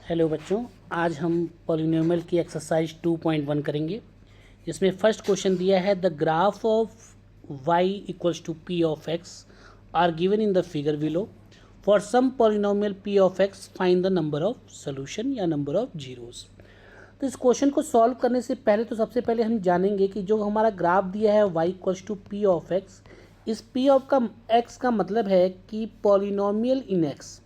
Hello बच्चों, आज हम पॉलिनोमियल की एक्सरसाइज 2.1 करेंगे, जिसमें फर्स्ट क्वेश्चन दिया है the graph of y equals to p of x are given in the figure below for some polynomial p of x find the number of solution या number of zeros. तो इस question को solve करने से पहले तो सबसे पहले हम जानेंगे कि जो हमारा ग्राफ दिया है y equals to p of x, इस p ऑफ x का मतलब है कि पॉलिनोमियल इन x,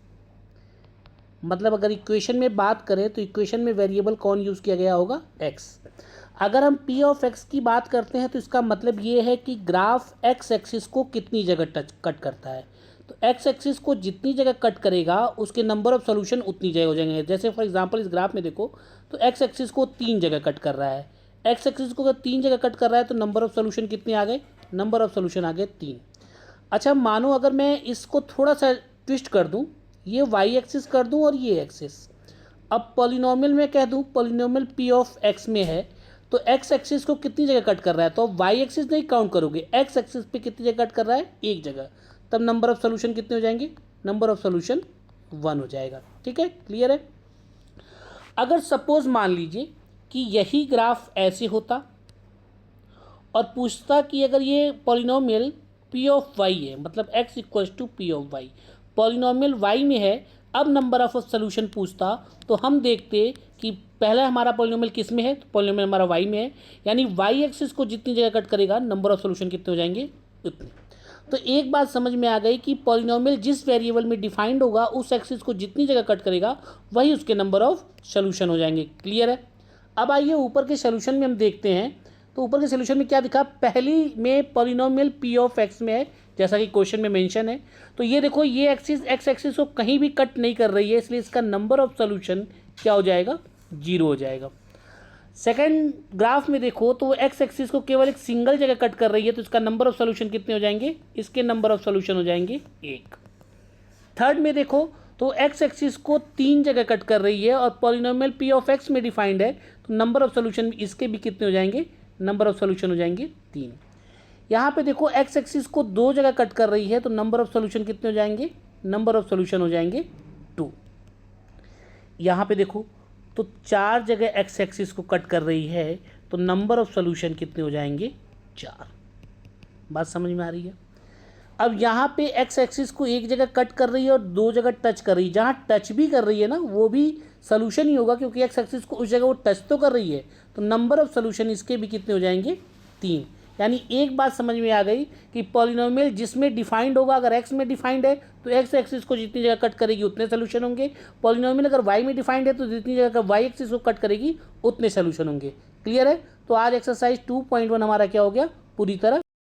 मतलब अगर इक्वेशन में बात करें तो इक्वेशन में वेरिएबल कौन यूज़ किया गया होगा, x। अगर हम p ऑफ x की बात करते हैं तो इसका मतलब ये है कि ग्राफ x एक्सिस को कितनी जगह कट करता है। तो x एक्सिस को जितनी जगह कट करेगा उसके नंबर ऑफ सोल्यूशन उतनी जगह हो जाएंगे। जैसे फॉर एग्जांपल इस ग्राफ में देखो तो x एक्सिस को 3 जगह कट कर रहा है। x एक्सिस को अगर 3 जगह कट कर रहा है तो नंबर ऑफ सोल्यूशन कितने आ गए, नंबर ऑफ सोल्यूशन आ गए 3। अच्छा, मानो अगर मैं इसको थोड़ा सा ट्विस्ट कर दूँ, ये y एक्सिस कर दूं और ये एक्सिस, अब पॉलिनोमियल में कह दूं पॉलिनोमियल p ऑफ x में है तो x एक्सिस को कितनी जगह कट कर रहा है, तो y एक्सिस नहीं काउंट करोगे, x एक्सिस पे कितनी जगह कट कर रहा है, एक जगह। तब नंबर ऑफ सोल्यूशन कितने हो जाएंगे, नंबर ऑफ सोल्यूशन 1 हो जाएगा। ठीक है, क्लियर है। अगर सपोज मान लीजिए कि यही ग्राफ ऐसे होता और पूछता कि अगर ये पॉलिनोमियल p ऑफ y है, मतलब x equals to p of y, polynomial y में है, अब नंबर ऑफ सोल्यूशन पूछता तो हम देखते कि पहला हमारा पॉलिनोमियल किस में है, तो पॉलिनोमियल हमारा y में है, यानी y एक्सिस को जितनी जगह कट करेगा नंबर ऑफ सोल्यूशन कितने हो जाएंगे, उतने। तो एक बात समझ में आ गई कि पॉलिनोमियल जिस वेरिएबल में डिफाइंड होगा उस एक्सिस को जितनी जगह कट करेगा वही उसके नंबर ऑफ सोल्यूशन हो जाएंगे। क्लियर है। अब आइए ऊपर के सोल्यूशन में हम देखते हैं। तो ऊपर के सोल्यूशन में क्या दिखा, पहली में पॉलिनोमियल p ऑफ x में है जैसा कि क्वेश्चन में मेंशन है। तो ये देखो, ये एक्सिस x एक्सिस को कहीं भी कट नहीं कर रही है, इसलिए इसका नंबर ऑफ सोल्यूशन क्या हो जाएगा, 0 हो जाएगा। सेकंड ग्राफ में देखो तो x एक्सिस को केवल एक सिंगल जगह कट कर रही है, तो इसका नंबर ऑफ सोल्यूशन कितने हो जाएंगे, इसके नंबर ऑफ सोल्यूशन हो जाएंगे 1। थर्ड में देखो तो x एक्सिस को 3 जगह कट कर रही है और पॉलिनोमियल p ऑफ x में डिफाइंड है, तो नंबर ऑफ सोल्यूशन इसके भी कितने हो जाएंगे, नंबर ऑफ सोल्यूशन हो जाएंगे 3। यहाँ पे देखो x एक्सिस को 2 जगह कट कर रही है, तो नंबर ऑफ सोल्यूशन कितने हो जाएंगे, नंबर ऑफ सोल्यूशन हो जाएंगे 2। यहाँ पे देखो तो 4 जगह x एक्सिस को कट कर रही है, तो नंबर ऑफ सोल्यूशन कितने हो जाएंगे, 4। बात समझ में आ रही है। अब यहाँ पे x एक्सिस को एक जगह कट कर रही है और 2 जगह टच कर रही है, जहाँ टच भी कर रही है ना वो भी सोल्यूशन ही होगा, क्योंकि x एक्सिस को उस जगह वो टच तो कर रही है, तो नंबर ऑफ सोल्यूशन इसके भी कितने हो जाएंगे, 3। यानी एक बात समझ में आ गई कि पॉलिनोमियल जिसमें डिफाइंड होगा, अगर x में डिफाइंड है तो x एक्सिस को जितनी जगह कट करेगी उतने सोल्यूशन होंगे। पॉलिनोमियल अगर y में डिफाइंड है तो जितनी जगह y एक्सिस को कट करेगी उतने सोल्यूशन होंगे। क्लियर है। तो आज एक्सरसाइज 2.1 हमारा क्या हो गया, पूरी तरह